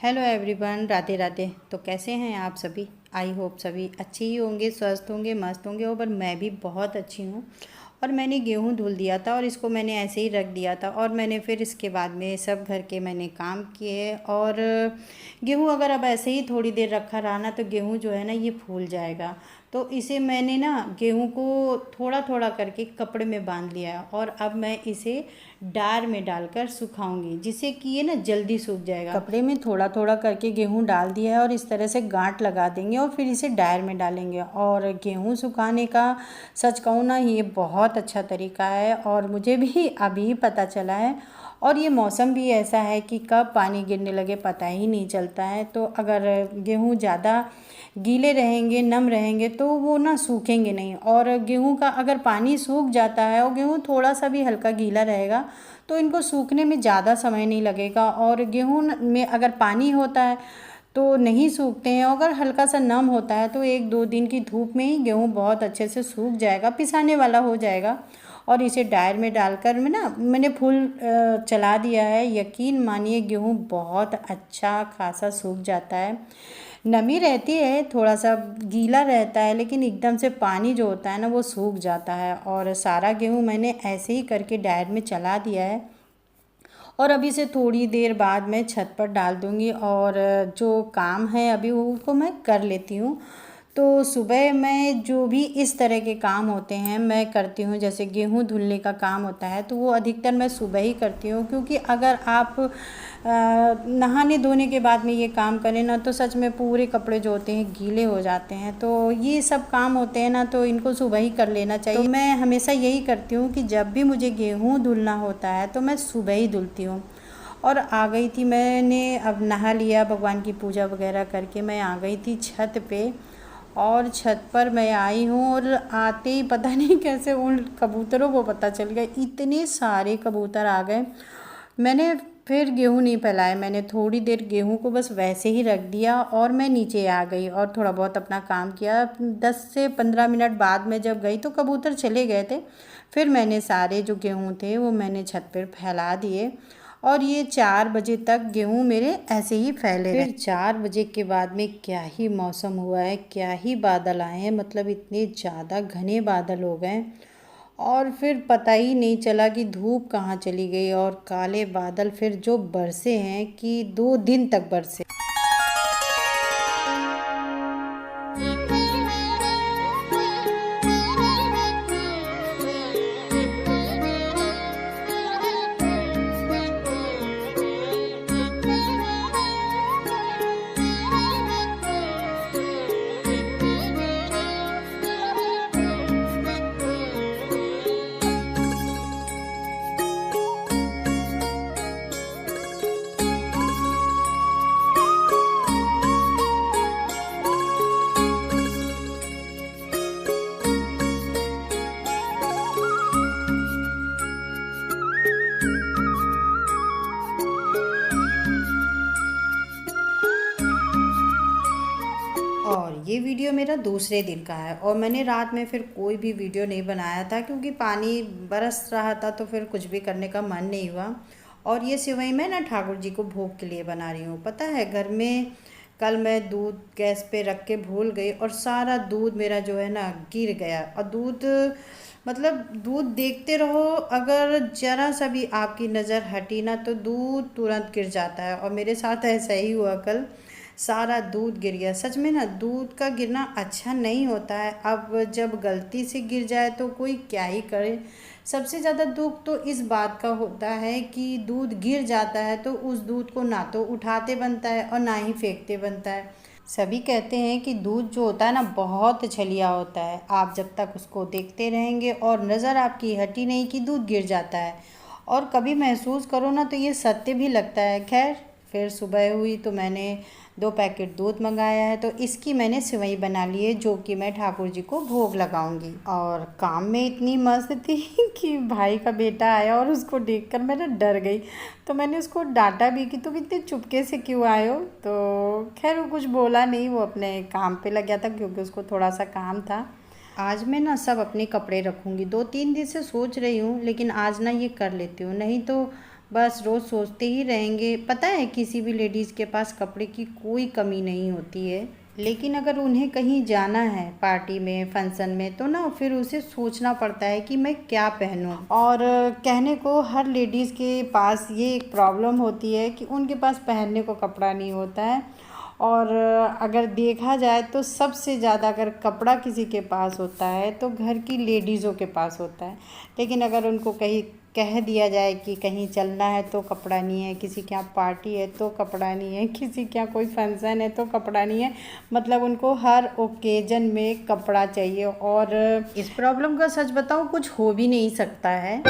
Hello everyone, Radhe Radhe. तो कैसे हैं आप सभी? आई होप सभी अच्छे ही होंगे, स्वस्थ होंगे, मस्त होंगे। और मैं भी बहुत अच्छी हूँ। और मैंने गेहूँ धुल दिया था और इसको मैंने ऐसे ही रख दिया था। और मैंने फिर इसके बाद में सब घर के मैंने काम किए। और गेहूँ अगर अब ऐसे ही थोड़ी देर रखा रहा ना तो गेहूँ जो है ना ये फूल जाएगा। तो इसे मैंने ना गेहूँ को थोड़ा थोड़ा करके कपड़े में बांध लिया है। और अब मैं इसे डार में डालकर सुखाऊंगी, जिससे कि ये ना जल्दी सूख जाएगा। कपड़े में थोड़ा थोड़ा करके गेहूँ डाल दिया है और इस तरह से गांठ लगा देंगे और फिर इसे डायर में डालेंगे। और गेहूँ सुखाने का सच कहूँ ना ये बहुत अच्छा तरीका है और मुझे भी अभी पता चला है। और ये मौसम भी ऐसा है कि कब पानी गिरने लगे पता ही नहीं चलता है। तो अगर गेहूँ ज़्यादा गीले रहेंगे, नम रहेंगे तो वो ना सूखेंगे नहीं। और गेहूँ का अगर पानी सूख जाता है और गेहूँ थोड़ा सा भी हल्का गीला रहेगा तो इनको सूखने में ज़्यादा समय नहीं लगेगा। और गेहूँ में अगर पानी होता है तो नहीं सूखते हैं। अगर हल्का सा नम होता है तो 1-2 दिन की धूप में ही गेहूँ बहुत अच्छे से सूख जाएगा, पिसाने वाला हो जाएगा। और इसे डायर में डालकर मैंने फुल चला दिया है। यकीन मानिए गेहूँ बहुत अच्छा खासा सूख जाता है। नमी रहती है, थोड़ा सा गीला रहता है, लेकिन एकदम से पानी जो होता है ना वो सूख जाता है। और सारा गेहूँ मैंने ऐसे ही करके डायर में चला दिया है। और अभी से थोड़ी देर बाद मैं छत पर डाल दूँगी और जो काम है अभी उसको मैं कर लेती हूँ। तो सुबह मैं जो भी इस तरह के काम होते हैं मैं करती हूँ। जैसे गेहूँ धुलने का काम होता है तो वो अधिकतर मैं सुबह ही करती हूँ, क्योंकि अगर आप नहाने धोने के बाद में ये काम करें ना तो सच में पूरे कपड़े जो होते हैं गीले हो जाते हैं। तो ये सब काम होते हैं ना तो इनको सुबह ही कर लेना चाहिए। तो मैं हमेशा यही करती हूँ कि जब भी मुझे गेहूँ धुलना होता है तो मैं सुबह ही धुलती हूँ। और आ गई थी, मैंने अब नहा लिया, भगवान की पूजा वगैरह करके मैं आ गई थी छत पे। और छत पर मैं आई हूँ और आते ही पता नहीं कैसे उन कबूतरों को पता चल गया, इतने सारे कबूतर आ गए। मैंने फिर गेहूँ नहीं फैलाया, मैंने थोड़ी देर गेहूँ को बस वैसे ही रख दिया और मैं नीचे आ गई और थोड़ा बहुत अपना काम किया। 10 से 15 मिनट बाद में जब गई तो कबूतर चले गए थे। फिर मैंने सारे जो गेहूँ थे वो मैंने छत पर फैला दिए। और ये 4 बजे तक गेहूँ मेरे ऐसे ही फैले रहे। फिर 4 बजे के बाद में क्या ही मौसम हुआ है, क्या ही बादल आए हैं, मतलब इतने ज़्यादा घने बादल हो गए। और फिर पता ही नहीं चला कि धूप कहाँ चली गई। और काले बादल फिर जो बरसे हैं कि 2 दिन तक बरसे। और ये वीडियो मेरा दूसरे दिन का है और मैंने रात में फिर कोई भी वीडियो नहीं बनाया था, क्योंकि पानी बरस रहा था तो फिर कुछ भी करने का मन नहीं हुआ। और ये सेवई मैं ना ठाकुर जी को भोग के लिए बना रही हूँ। पता है घर में कल मैं दूध गैस पे रख के भूल गई और सारा दूध मेरा जो है ना गिर गया। और दूध मतलब दूध देखते रहो, अगर ज़रा सा भी आपकी नज़र हटी ना तो दूध तुरंत गिर जाता है। और मेरे साथ ऐसा ही हुआ कल, सारा दूध गिर गया। सच में ना दूध का गिरना अच्छा नहीं होता है। अब जब गलती से गिर जाए तो कोई क्या ही करे। सबसे ज़्यादा दुख तो इस बात का होता है कि दूध गिर जाता है तो उस दूध को ना तो उठाते बनता है और ना ही फेंकते बनता है। सभी कहते हैं कि दूध जो होता है ना बहुत छलिया होता है। आप जब तक उसको देखते रहेंगे और नज़र आपकी हटी नहीं कि दूध गिर जाता है, और कभी महसूस करो ना तो ये सत्य भी लगता है। खैर फिर सुबह हुई तो मैंने 2 पैकेट दूध मंगाया है तो इसकी मैंने सेवई बना ली है, जो कि मैं ठाकुर जी को भोग लगाऊंगी। और काम में इतनी मस्त थी कि भाई का बेटा आया और उसको देखकर मैं ना डर गई। तो मैंने उसको डांटा भी कि तुम इतने चुपके से क्यों आए हो। तो खैर वो कुछ बोला नहीं, वो अपने काम पे लग गया था क्योंकि उसको थोड़ा सा काम था। आज मैं ना सब अपने कपड़े रखूँगी, 2-3 दिन से सोच रही हूँ लेकिन आज ना ये कर लेती हूँ, नहीं तो बस रोज़ सोचते ही रहेंगे। पता है किसी भी लेडीज़ के पास कपड़े की कोई कमी नहीं होती है, लेकिन अगर उन्हें कहीं जाना है पार्टी में, फंक्शन में, तो ना फिर उसे सोचना पड़ता है कि मैं क्या पहनूं। और कहने को हर लेडीज़ के पास ये एक प्रॉब्लम होती है कि उनके पास पहनने को कपड़ा नहीं होता है। और अगर देखा जाए तो सबसे ज़्यादा अगर कपड़ा किसी के पास होता है तो घर की लेडीज़ों के पास होता है। लेकिन अगर उनको कहीं कह दिया जाए कि कहीं चलना है तो कपड़ा नहीं है, किसी के यहाँ पार्टी है तो कपड़ा नहीं है, किसी के यहाँ कोई फंक्शन है तो कपड़ा नहीं है, मतलब उनको हर ओकेजन में कपड़ा चाहिए। और इस प्रॉब्लम का सच बताऊँ कुछ हो भी नहीं सकता है।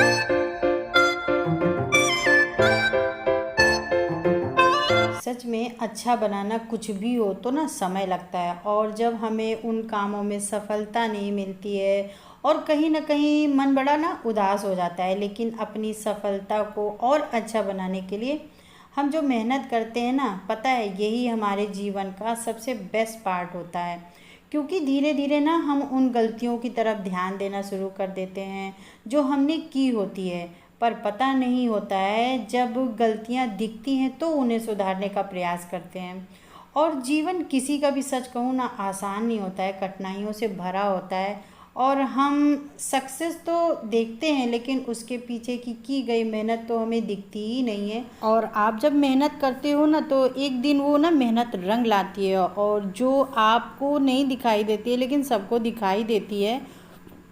सच में अच्छा बनाना कुछ भी हो तो ना समय लगता है, और जब हमें उन कामों में सफलता नहीं मिलती है और कहीं ना कहीं मन बड़ा ना उदास हो जाता है। लेकिन अपनी सफलता को और अच्छा बनाने के लिए हम जो मेहनत करते हैं ना, पता है यही हमारे जीवन का सबसे बेस्ट पार्ट होता है। क्योंकि धीरे धीरे ना हम उन गलतियों की तरफ ध्यान देना शुरू कर देते हैं जो हमने की होती है, पर पता नहीं होता है जब गलतियां दिखती हैं तो उन्हें सुधारने का प्रयास करते हैं। और जीवन किसी का भी सच कहूँ ना आसान नहीं होता है, कठिनाइयों से भरा होता है। और हम सक्सेस तो देखते हैं लेकिन उसके पीछे की गई मेहनत तो हमें दिखती ही नहीं है। और आप जब मेहनत करते हो ना तो एक दिन वो ना मेहनत रंग लाती है, और जो आपको नहीं दिखाई देती है लेकिन सबको दिखाई देती है।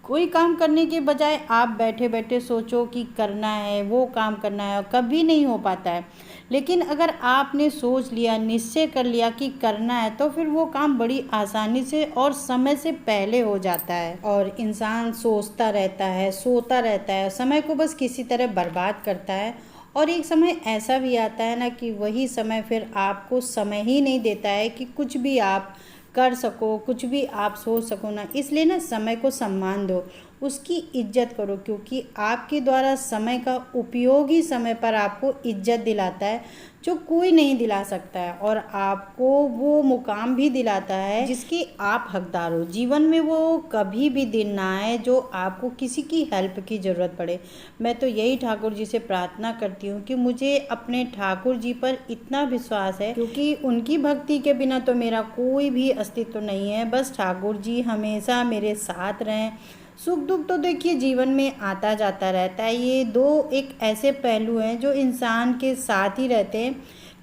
कोई काम करने के बजाय आप बैठे बैठे सोचो कि करना है, वो काम करना है, और कभी नहीं हो पाता है। लेकिन अगर आपने सोच लिया, निश्चय कर लिया कि करना है, तो फिर वो काम बड़ी आसानी से और समय से पहले हो जाता है। और इंसान सोचता रहता है, सोता रहता है, समय को बस किसी तरह बर्बाद करता है। और एक समय ऐसा भी आता है ना कि वही समय फिर आपको समय ही नहीं देता है कि कुछ भी आप कर सको, कुछ भी आप सोच सको ना। इसलिए ना समय को सम्मान दो, उसकी इज्जत करो, क्योंकि आपके द्वारा समय का उपयोग ही समय पर आपको इज्जत दिलाता है जो कोई नहीं दिला सकता है, और आपको वो मुकाम भी दिलाता है जिसके आप हकदार हो। जीवन में वो कभी भी दिन ना आए जो आपको किसी की हेल्प की ज़रूरत पड़े। मैं तो यही ठाकुर जी से प्रार्थना करती हूँ कि मुझे अपने ठाकुर जी पर इतना विश्वास है, क्योंकि उनकी भक्ति के बिना तो मेरा कोई भी अस्तित्व नहीं है। बस ठाकुर जी हमेशा मेरे साथ रहें। सुख दुख तो देखिए जीवन में आता जाता रहता है, ये दो एक ऐसे पहलू हैं जो इंसान के साथ ही रहते हैं।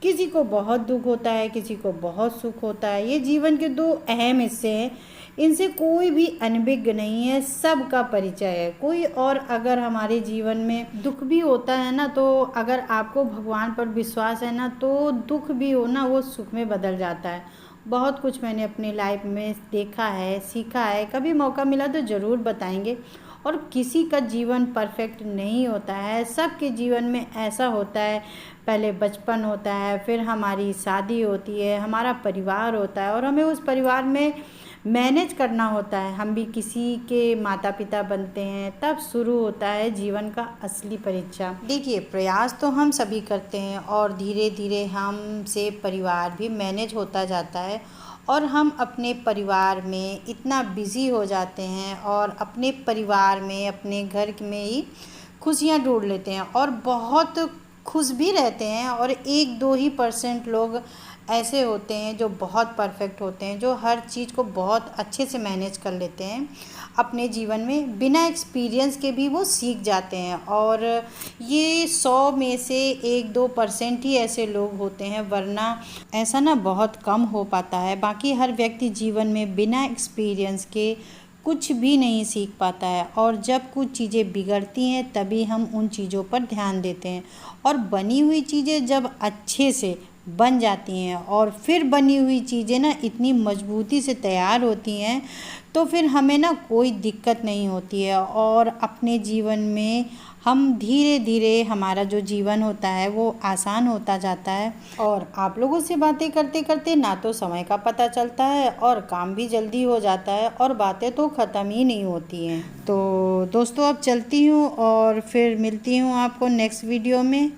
किसी को बहुत दुख होता है, किसी को बहुत सुख होता है। ये जीवन के दो अहम हिस्से हैं, इनसे कोई भी अनभिज्ञ नहीं है, सबका परिचय है कोई। और अगर हमारे जीवन में दुख भी होता है ना, तो अगर आपको भगवान पर विश्वास है ना, तो दुख भी हो ना वो सुख में बदल जाता है। बहुत कुछ मैंने अपनी लाइफ में देखा है, सीखा है, कभी मौका मिला तो ज़रूर बताएंगे। और किसी का जीवन परफेक्ट नहीं होता है, सबके जीवन में ऐसा होता है, पहले बचपन होता है, फिर हमारी शादी होती है, हमारा परिवार होता है, और हमें उस परिवार में मैनेज करना होता है। हम भी किसी के माता पिता बनते हैं, तब शुरू होता है जीवन का असली परीक्षा। देखिए प्रयास तो हम सभी करते हैं, और धीरे धीरे हमसे परिवार भी मैनेज होता जाता है, और हम अपने परिवार में इतना बिज़ी हो जाते हैं, और अपने परिवार में, अपने घर में ही खुशियाँ ढूंढ लेते हैं, और बहुत खुश भी रहते हैं। और 1-2% लोग ऐसे होते हैं जो बहुत परफेक्ट होते हैं, जो हर चीज़ को बहुत अच्छे से मैनेज कर लेते हैं अपने जीवन में, बिना एक्सपीरियंस के भी वो सीख जाते हैं। और ये 100 में से 1-2% ही ऐसे लोग होते हैं, वरना ऐसा ना बहुत कम हो पाता है। बाकी हर व्यक्ति जीवन में बिना एक्सपीरियंस के कुछ भी नहीं सीख पाता है। और जब कुछ चीज़ें बिगड़ती हैं तभी हम उन चीज़ों पर ध्यान देते हैं, और बनी हुई चीज़ें जब अच्छे से बन जाती हैं, और फिर बनी हुई चीज़ें ना इतनी मजबूती से तैयार होती हैं, तो फिर हमें ना कोई दिक्कत नहीं होती है। और अपने जीवन में हम धीरे धीरे, हमारा जो जीवन होता है वो आसान होता जाता है। और आप लोगों से बातें करते करते ना तो समय का पता चलता है, और काम भी जल्दी हो जाता है, और बातें तो ख़त्म ही नहीं होती हैं। तो दोस्तों अब चलती हूँ, और फिर मिलती हूँ आपको नेक्स्ट वीडियो में।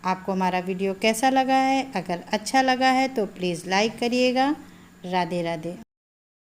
आपको हमारा वीडियो कैसा लगा है? अगर अच्छा लगा है तो प्लीज़ लाइक करिएगा। राधे राधे।